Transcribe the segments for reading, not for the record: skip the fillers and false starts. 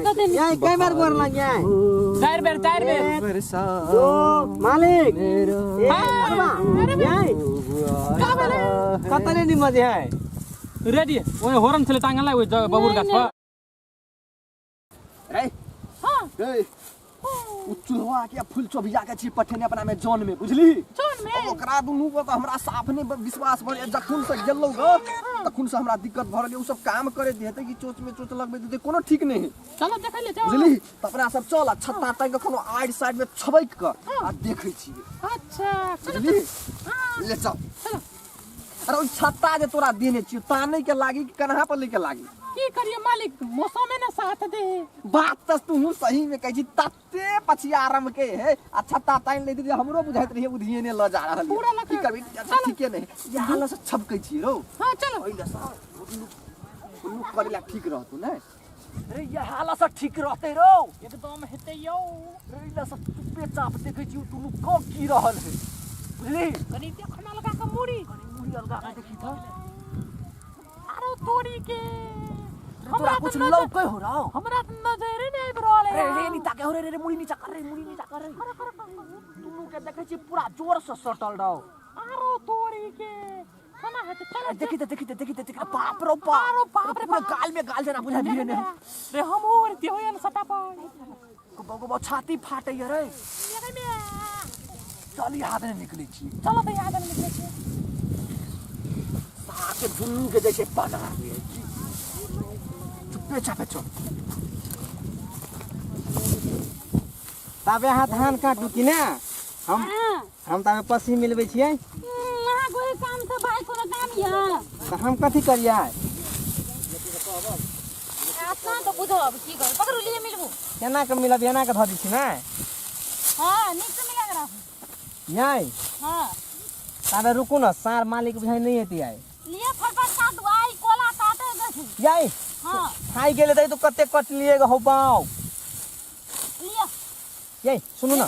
कहते नहीं यही कई बार बोल लग गया चार बेर ओ मालिक यही कतले नि मजे है रेडी ओए होरन छले टांगला ओए बबुर गाछ पर रे हां ए चूल्हा के फूल चोभिया के छी पठेने अपना में जौन में बुझली जौन में ओकरा दुनू को तो हमरा साफ ने विश्वास बने जखन से गेलौ ग तखन से हमरा दिक्कत भ रहले उ सब काम करे देते कि चोच में चोच लगबे देते कोनो ठीक नहीं चलो देखै ले चलो बुझली त अपना सब चल आ छत्ता टांग के कोनो आइड साइड में छबैक के आ देखै छी अच्छा बुझली ले चल अरे ओ छत्ता जे तोरा देने छी ताने के लागी कि कन्हा पर लेके लागी की करिए मालिक मौसम में ना साथ दे बात त तू सही में कहै छी तत्ते पछियारम के है आ छत्ता तान ले दे हमरो बुझाइत रहिए बुधिए ने ल जा रहल पूरा लगा की करबी ठीके नहीं ये हाल से छबकै छी रो हां चलो ओइला सा लुक करेला ठीक रहतु नै अरे ये हाल से ठीक रहते रो एकदम हेते यौ ओइला सा चुपे चाप देखै छी तू को की रहल है बुझली कनी देखना लगा के मुड़ी मुड़ी अलगा के देखी त अरे तोरी के तोरा कुछ लौकै हो रहा हमरा त नजर नहीं आइब रहल है रे नीचा के हो रे मुड़ी नीचा कर रे मुड़ी नीचा कर रे दुनू के देखै छी पूरा जोर से सटल रहो अरे तोरी के खाना है चलो देखी बाप रे पूरा गाल जना बुझा धीरे ने रे हम और ते होयन सटा पाई को छाती फाटे रे ये में चल याद नहीं निकली छी चलो तो याद निकले छी साके दुनू के जैसे बना हुए चुपे चापे चल तबे हाथ धान काटू कि ना हम तबे पसी मिलबै छियै वहां कोई काम से भाई कोनो काम या त हम कथि करियै अपना तो बुझो अब की कर पकड़ लिए मिलबो केना के मिलब एना के ध दी छी ना हां नीचे मिला के राखो यही हां तबे रुकू ना सार मालिक बुझाइ नहीं हेती आइ लिए फटफट काट आई कोला काटे गए यही हां खाई गेले त तो कते कट लिए हो पाओ लिया यही सुनु ना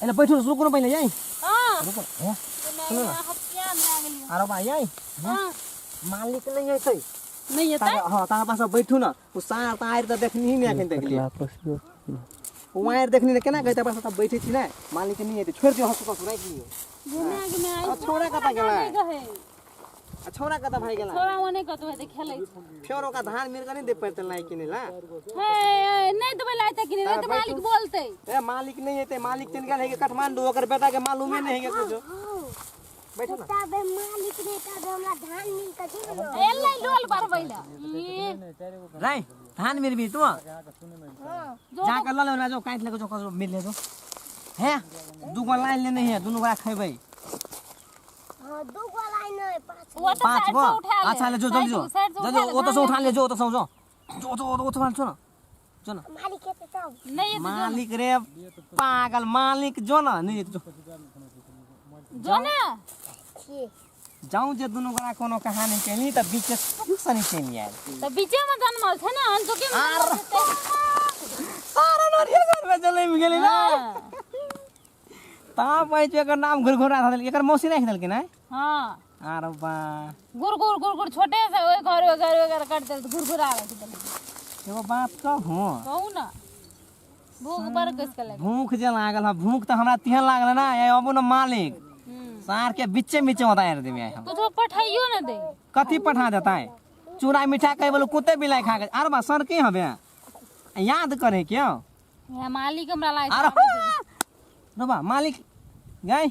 एला बैठो रुकु न पहिले यही हां रुकु हे सुनो ना हप्पिया में आ गेलियो अरे बा यही हां मालिक नहीं है छै नहीं है हां ता पास बैठू ना उ सार तार त देखनी ही नहीं अखन देख लिया वायर देखनी ने केना कहता पास त बैठे छी ना मालिक नहीं है छोड़ दियो हसु हसु राख दियो घुमे में आई छोरा कता गेला छोरा कता भाई गेला छोरा ओने कतो है खेलै फेरो का धान मिर नहीं दे पड़ते लाई किनेला हे नहीं तो लाइता कि नहीं तो मालिक बोलते ए मालिक नहीं है मालिक चल गेल है के काठमांडू ओकर बेटा के मालूम ही नहीं है कुछ बैठो ना तबे मालिक ने तबे हमरा धान मिल के दियो एलै लोल बरबैला राई धान मिर भी तू जा कर ल ले जो काट ले जो कसो मिल ले जो है दुगो लाइन ले नहीं है दोनों बड़ा खैबै हां दू गो लाइन है पांच गो अच्छा ले जो जल्दी जो जल्दी वो तो से उठा ले जो तो सो जो तो ना जो ना मालिक के तब नहीं है मालिक रे पागल मालिक जो ना नहीं जो ना जाऊं जे दोनों बड़ा कोनो कहानी केली त बीच सनी केली यार तो बीचे में जन्मल छै ना अन तो के सारा नरिया घर में चले में गेली ना ता पाइछ एकर नाम घुरघुरा था एकर मौसी नहीं दल के ना हां अरे बा गुर छोटे से ओए घर करते घुरघुरा आवे एगो बात कहूं कहू ना भूख बर कस के लगे भूख जे लागल है भूख त हमरा तिहन लागल ना ए अबो न मालिक सार के बीचे होता है रे हम कुछ पठाइयो ना दे कथि पठा देता है चूड़ा मीठा कह बोलो कुत्ते बिलाई खा के अरे बा सर के हबे याद करे क्यों ये मालिक हमरा लाइक अरे नो बा मालिक गई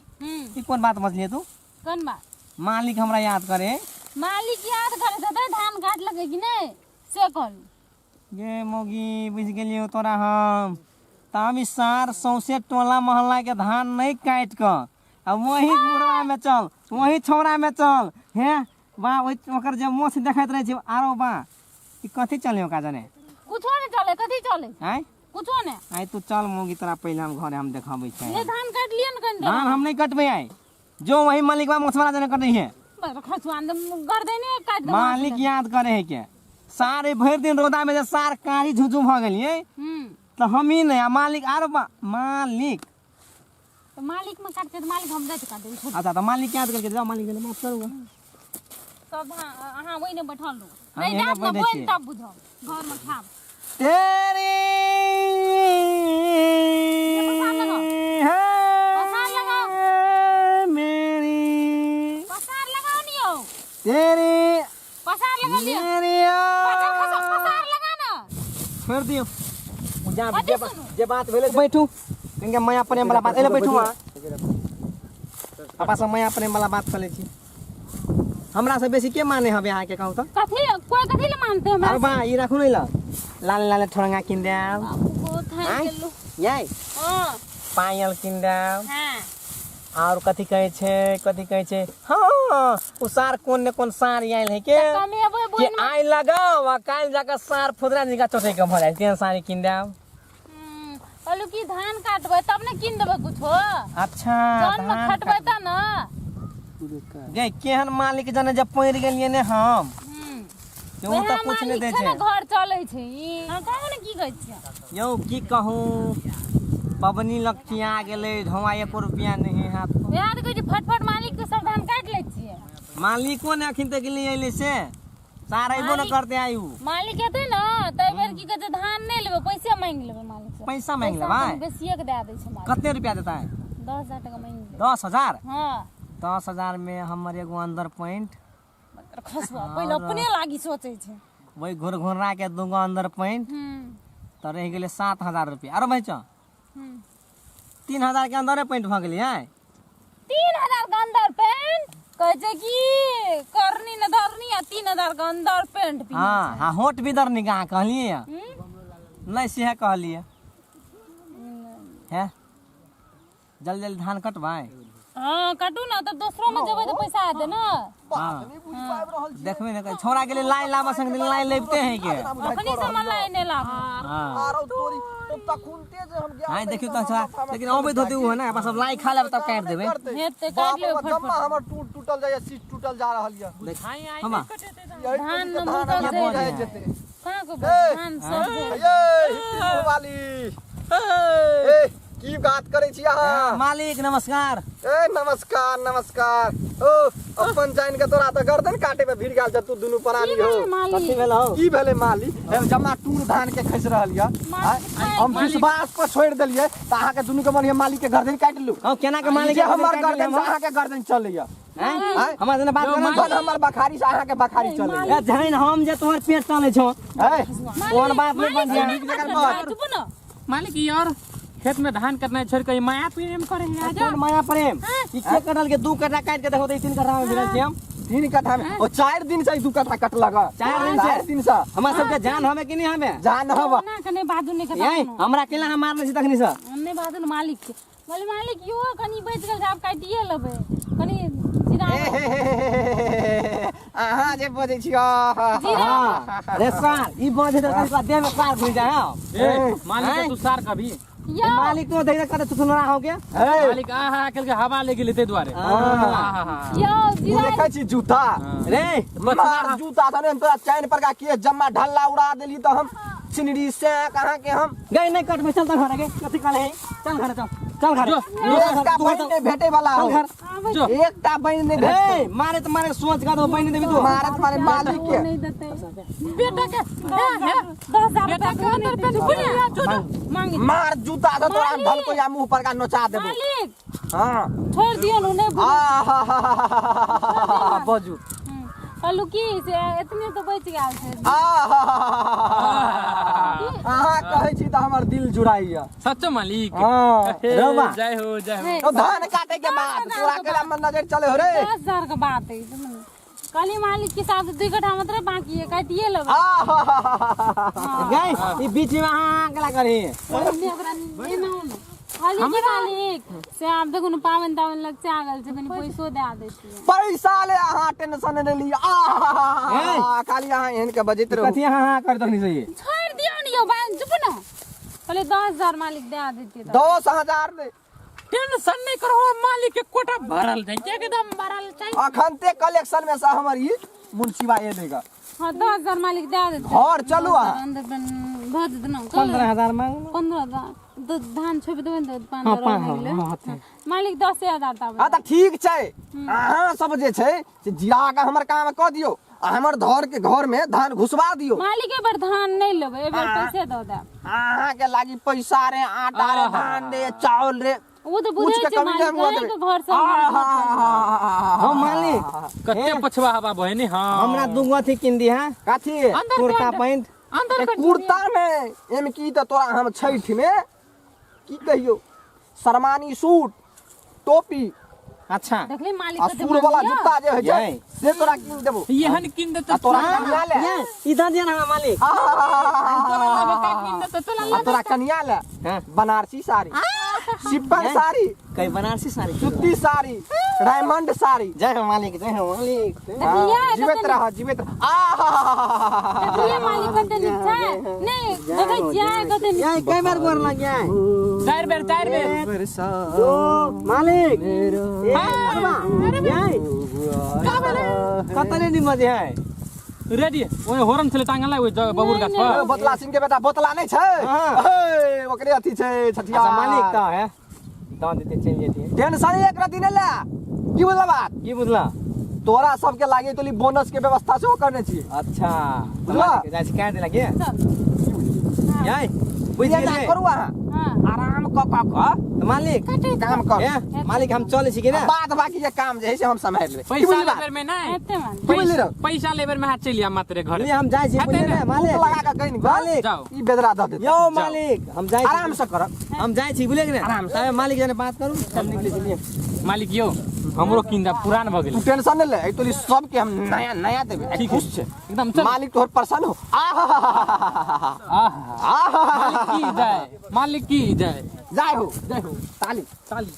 ई कौन बात मछली तू कौन बात मालिक हमरा याद करे मालिक याद करे त धान काट लगे कि नहीं से कहल ये मोगी बुझ गेलियो तोरा हम तामी सार सौसे टोला मोहल्ला के धान नहीं काट क अब वही मुरवा में चल वही छोरा में चल हे बा ओकर जे मोछ देखैत रहे छै आरो बा ई कथि चलियो का जाने कुछो नहीं चले कथि चले आय कुछो नहीं आय तू चल मोगी तोरा पहले हम घरे हम देखाबै छै ये धान काट लियो न कन धान हम नहीं कटबै आय जो वही मालिक बा मोछवाला जने कटै है खसवान कर देने काट दे मालिक याद करे है के सारे भर दिन रोदा में जे सार कारी झुझु भ गेलिए तो हम ही नहीं मालिक आरो बा मालिक तो मालिक में काटते तो मालिक हम दे काट दे अच्छा तो मालिक याद करके जाओ मालिक ने माफ करूंगा सब हां वही ने बैठल लो हाँ, नहीं यहीं जात पे ना बैठे बोल तब बुझो घर में खाब तेरी छोड़ दियो जे बात भेले बैठू कहिके मैं अपने वाला बात एले बैठू पापा सब मैं अपने वाला बात कर ले छी हमरा से बेसी के माने हबे अहाँ के कहू तो कथी कोई कथी ले मानते हमरा अरे बा ई राखू नै ल लाल लाल ठोरंगा किन देव बहुत है गेलु याय हां पायल किन देव हां और कथी कहै छै हां उ सार कोन ने कोन सार आइल है के कमेबे कि आइ लगाओ आ काल जाके सार फुदरा निका चोटे के भराइ तेन सारी किन देव कहलू कि धान काटबै तब ने किन देबै कुछो अच्छा जौन में खटबै त न गे केहन मालिक जने जब पैर गेलिए ने हम यौ त कुछ नै दै छै घर चलै छै ई हम कहू ने की कहै छियै यौ की कहूं पबनी लक्ष्या गेलै ढौआ 1 रुपया नहीं हाथ याद कहै छी फटफट मालिक के सब धान काट लै छियै मालिको ने अखिन तक लिए अइले से सार अइबो न करते आयु मालिक एतै न तै बेर की कहै छै धान नै लेबै पैसा मांग लेबै मालिक से पैसा मांग लेबै बेसिए के दे दै छै मालिक कते रुपया देता है 10,000 टका मांग ले 10,000 हां 10,000 में हमर एगो अंदर पॉइंट खसवा पहिले अपने लागी सोचै छै वही घुरघुरा के दूगो अंदर पॉइंट त रह गेले 7,000 रुपया अरे भाई च 3,000 के अंदर पॉइंट भ गेली है 3,000 के अंदर पेंट कहै छै कि करनी न धरनी आ 3,000 के अंदर पेंट भी हां होट भी दर निगाह कहलिए नै से कहलिए है जल्दी धान कटवाए हां काटू ना तब दूसरो में जेबै तो पैसा आते न नहीं बुझ पाबि रहल छी देखबे न छोरा गेले लाइन लाबा संग लाइन लेबते हैं के अखनी से मन लाइन नै लाग हां आरो तोरी तो तखुनते जे हम गया हां देखियो त छोरा लेकिन अबैत होते उ है ना सब लाई खा लेब तब काट देबे हेते काट लेब जम्मा हमर टूटल जाय सीट टूटल जा रहल या हमा धान न धान मुदल जाय जे जेते कहां को धान सब ये वाली ए की बात करै छी अहाँ मालिक नमस्कार ए नमस्कार नमस्कार ओ अपन जाइन के तोरा त गर्दन काटे पे भिड़ गेल छ तू दुनु प्राणी हो कथि भेल हो की भेले माली जम्मा टूर धान के खस रहल या हम विश्वास पर छोड़ देलिए त अहाँ के दुनु के मन मालिक के गर्दन काट लू हम केना के मालिक जे हमर गर्दन से अहाँ के गर्दन चलैया हैं हमरा जने बात करन हमर बखारी से अहाँ के बखारी चलैया ए जहन हम जे तोहर पेट चले छौ ए कोन बात नहीं बन जा चुप न मालिक ई और खेत में धान करना छोड़ के माया प्रेम करे है आजा कोन माया प्रेम ई के कटल के 2 कट्ठा काट के देखो त 3 कट्ठा में भिड़ल छी हम 3 कट्ठा में ओ 4 दिन से 2 कट्ठा कटलक 4 दिन से हमरा सब के जान हमे कि नहीं हमे जान हवा ना कने बादू ने कथा यही हमरा केला हम मारने छी तखनी से हमने बादू मालिक के बोले मालिक यो कनी बच गेल आप काटिए लेबै कनी जीरा अहाँ जे बजै छी हां रे सार ई बजे त कनी देह में कार घुस जाए ए मालिक तू सार कभी यो मालिक तो देख कर तू सुनरा हो गया मालिक आहा आकल के हवा ले गेले ते द्वारे यो तू जीरा देखै छी जूता रे मार जूता था तोरा चैन पर का के जम्मा ढल्ला उड़ा देली तो हम सिनरी से कहां के हम गई नहीं कट में चल घर के कथि काले है चल घर चल घर एकटा बहन ने भेटे वाला हो जो एकटा बहन ने भेटे ए मारे तो मारे सोच का तो बहन देबी तू मारत मारे मालिक के नहीं देते बेटा के 10,000 बेटा के अंदर पे बुनिया मांग मार जूता था तोरा ढल को या मुंह पर का नोचा देबो मालिक हां छोड़ दियो नु ने बजू कहलू की से इतने तो बच गेल छै अहाँ कहै छी त हमर दिल जुड़ाइया सच्चो मालिक हां रवा जय हो तो धान काटे के बाद तोरा केला मन नजर चले हो रे 10,000 के बात है काली मालिक के साथ 2 कट्ठा मतलब बाकी है काटिए लेबै गई ई बीच में हां केला करी हमने ओकरा एना न खाली की मालिक से आप देखो न पावन तावन लग से आगल से कनी पैसो दे देती पैसा ले अहाँ टेंशन ने ली खाली अहाँ एहन के बजैत रहो कथि हां कर दनी सही छोड़ दियो न यो बान चुप न पहले 10,000 मालिक दे देती तो 10,000 दे टेंशन नहीं करो मालिक के कोटा भरल जाए एकदम भरल चाहिए अखनते कलेक्शन में से हमर ई मुंशीबा ए देगा हां 10,000 मालिक दे देती घर चलू अहाँ अंदर बन भज देना 15,000 मांग 15,000 तो धान छोप देबे न 15,000 मालिक 10,000 ताब हां त ठीक छै अहाँ सब जे छै से जिरा के हमर काम क दियो आ हमर घर के घर में धान घुसवा दियो मालिक ए बार धान नहीं लेबै ए बार पैसे दो दे अहाँ के लागी पैसा रे आटा रे धान रे चावल रे वो तो बुझे छै मालिक के घर से हम मालिक कते पछवा हवा बहनी हां हमरा दूगो थी किन दी हां काथी कुर्ता पैंट अंदर ए बैठ कुर्ता में एम की त तोरा हम छैठ में की कहियो शर्मानी सूट टोपी अच्छा देखली मालिक आ के सूर वाला जूता जे है ये। से तोरा किन देबो ये हन किन दे आ तो तोरा कनिया ले ये इधर जे ना मालिक का किन दे तो तोला आ तोरा कनिया ले हाँ। बनारसी साड़ी सिप्पन साड़ी कई बनारसी साड़ी सूती साड़ी डायमंड साड़ी जय हो मालिक जय हो मालिक देखलिए जीवित रह जीवित आ देखलिए मालिक के देनी छै नहीं देखै जाय के देनी ये कई बार गोर लग गया चार बेर ओ मालिक ये का भेले कतने नि मजे है रेडी ओए होरन छले टांगल ओए बबुर गाछ पर बोतला सिंह के बेटा बोतला नहीं छै हाँ। हे ओकरे अथी छै छठिया अच्छा मालिक तो है तो देते चल जेती टेंशन एक रति ने ले की बोला बात की बुझला तोरा सबके लागे तो बोनस के व्यवस्था से करने छी अच्छा बुझला? जैसे कह दे लगे ये बुझ ये ना गेलिए करू अहाँ हां आराम क मालिक काम कर ये मालिक हम चले छी कि ना बाद बाकी जे काम जे है से हम संभाल लेबै की पैसा बुझली बात? लेबर में नहीं एते मान की बुझली रे? पैसा लेबर में हाथ चलिया मात्र घर लिए हम जाय छी बुझले ना भूख मालिक लगा के कहीं मालिक जाओ ई बेदरा द दे यो मालिक हम जाय छी आराम से कर हम जाय छी बुझले कि ना आराम से। तब मालिक जने बात करू सब निकले चलिए मालिक यो हमरो किंदा पुरान भ तू गेल टेंशन नहीं ले तो सब के हम नया नया देबे ठीक खुश छे एकदम चल मालिक तोहर प्रसन्न हो आहा मालिक की जय जाय हो जय हो ताली ताली